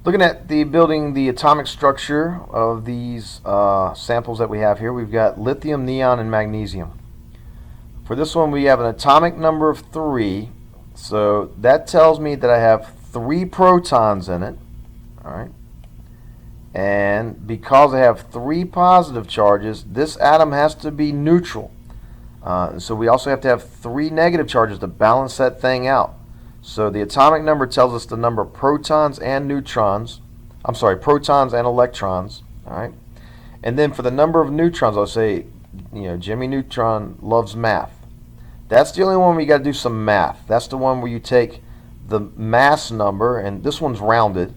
Looking at building the atomic structure of these samples that we have here, we've got lithium, neon, and magnesium. For this one, we have an atomic number of 3, so that tells me that I have 3 protons in it. All right. And because I have 3 positive charges, this atom has to be neutral. So we also have to have 3 negative charges to balance that thing out. So the atomic number tells us the number of protons and neutrons. I'm sorry, protons and electrons. All right. And then for the number of neutrons, I'll say, Jimmy Neutron loves math. That's the only one where you got to do some math. That's the one where you take the mass number, and this one's rounded.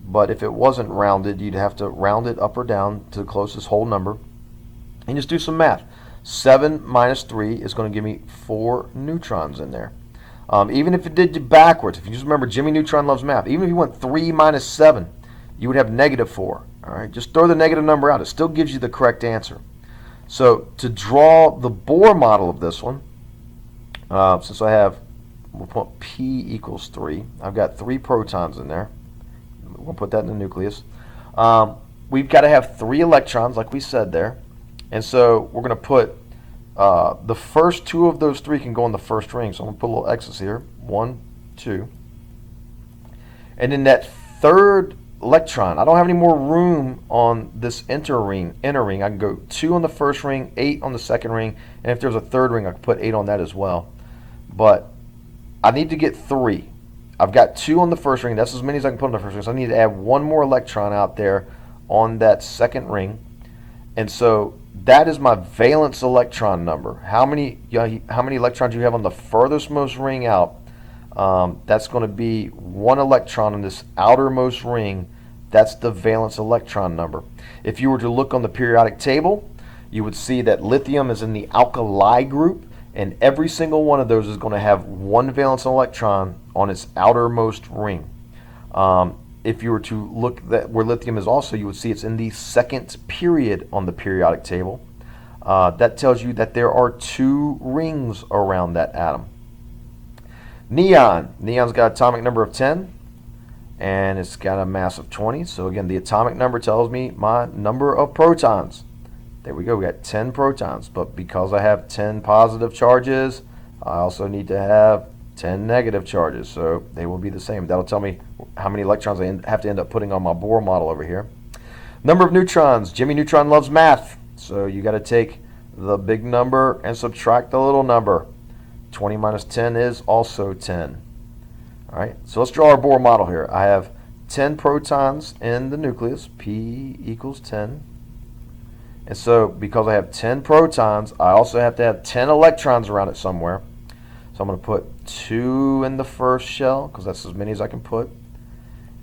But if it wasn't rounded, you'd have to round it up or down to the closest whole number and just do some math. 7 minus 3 is going to give me 4 neutrons in there. Even if it did you backwards, if you just remember Jimmy Neutron loves math, even if you went 3 minus 7, you would have negative 4. All right, just throw the negative number out. It still gives you the correct answer. So to draw the Bohr model of this one, since we'll put P equals 3, I've got 3 protons in there. We'll put that in the nucleus. We've got to have 3 electrons, like we said there. And so we're going to put the first 2 of those 3 can go in the first ring. So I'm going to put a little X's here. 1, 2. And then that third electron, I don't have any more room on this inner ring. I can go 2 on the first ring, 8 on the second ring. And if there's a third ring, I can put 8 on that as well. But I need to get 3. I've got 2 on the first ring. That's as many as I can put on the first ring. So I need to add 1 more electron out there on that second ring. And so that is my valence electron number. How many electrons you have on the furthest most ring out? That's going to be 1 electron in this outermost ring. That's the valence electron number. If you were to look on the periodic table, you would see that lithium is in the alkali group, and every single one of those is going to have 1 valence electron on its outermost ring. If you were to look where lithium is also, you would see it's in the second period on the periodic table. That tells you that there are 2 rings around that atom. Neon's got an atomic number of 10, and it's got a mass of 20. So again, the atomic number tells me my number of protons. There we go, we got 10 protons. But because I have 10 positive charges, I also need to have 10 negative charges, so they will be the same. That'll tell me how many electrons I have to end up putting on my Bohr model over here. Number of neutrons. Jimmy Neutron loves math, so you got to take the big number and subtract the little number. 20 minus 10 is also 10. All right, so let's draw our Bohr model here. I have 10 protons in the nucleus. P equals 10. And so because I have 10 protons, I also have to have 10 electrons around it somewhere. So I'm going to put 2 in the first shell because that's as many as I can put.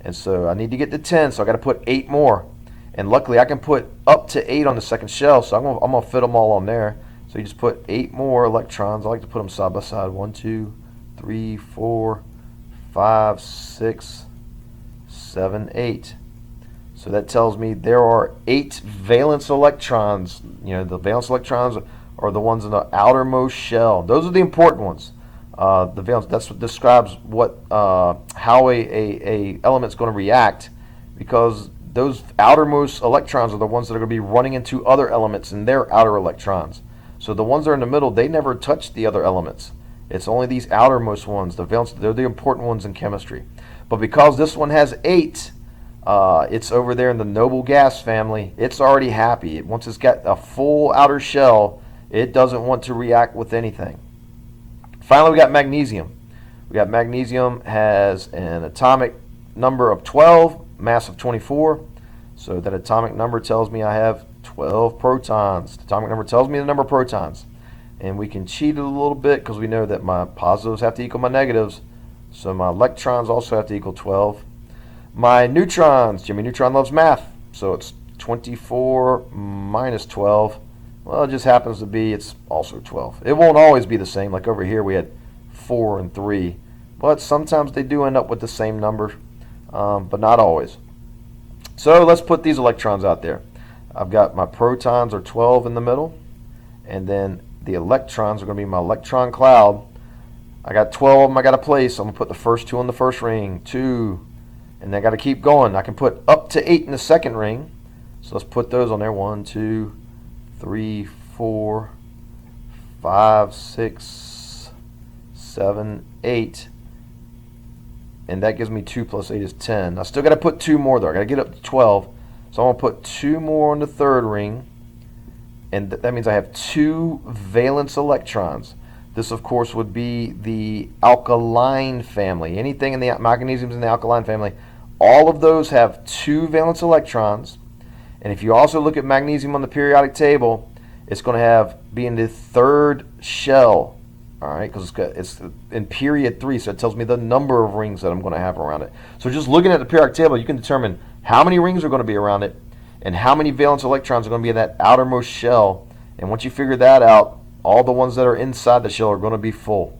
And so I need to get to 10, so I got to put 8 more. And luckily I can put up to 8 on the second shell, so I'm going to fit them all on there. So you just put 8 more electrons. I like to put them side by side. 1, 2, 3, 4, 5, 6, 7, 8. So that tells me there are 8 valence electrons. The valence electrons are the ones in the outermost shell. Those are the important ones. The valence, that's what describes how a element's going to react, because those outermost electrons are the ones that are going to be running into other elements in their outer electrons. So the ones that are in the middle, they never touch the other elements. It's only these outermost ones, the valence, they're the important ones in chemistry. But because this one has 8, it's over there in the noble gas family. It's already happy. Once it's got a full outer shell, it doesn't want to react with anything. Finally, we got magnesium. Magnesium has an atomic number of 12, mass of 24. So that atomic number tells me I have 12 protons. The atomic number tells me the number of protons. And we can cheat it a little bit because we know that my positives have to equal my negatives. So my electrons also have to equal 12. My neutrons, Jimmy Neutron loves math. So it's 24 minus 12. Well, it just happens to be it's also 12. It won't always be the same. Like over here we had 4 and 3. But sometimes they do end up with the same number, but not always. So let's put these electrons out there. I've got my protons are 12 in the middle, and then the electrons are going to be my electron cloud. I got 12 of them I got to place. I'm going to put the first 2 on the first ring. 2, And I got to keep going. I can put up to 8 in the second ring. So let's put those on there. 1, 2, 3, 4, 5, 6, 7, 8. And that gives me 2 plus 8 is 10. I still got to put 2 more though. I got to get up to 12. So I'm going to put 2 more on the third ring. And that means I have 2 valence electrons. This, of course, would be the alkaline family. Anything in the magnesium's in the alkaline family, all of those have 2 valence electrons. And if you also look at magnesium on the periodic table, it's going to be in the third shell. All right, because it's in period 3, so it tells me the number of rings that I'm going to have around it. So just looking at the periodic table, you can determine how many rings are going to be around it and how many valence electrons are going to be in that outermost shell. And once you figure that out, all the ones that are inside the shell are going to be full.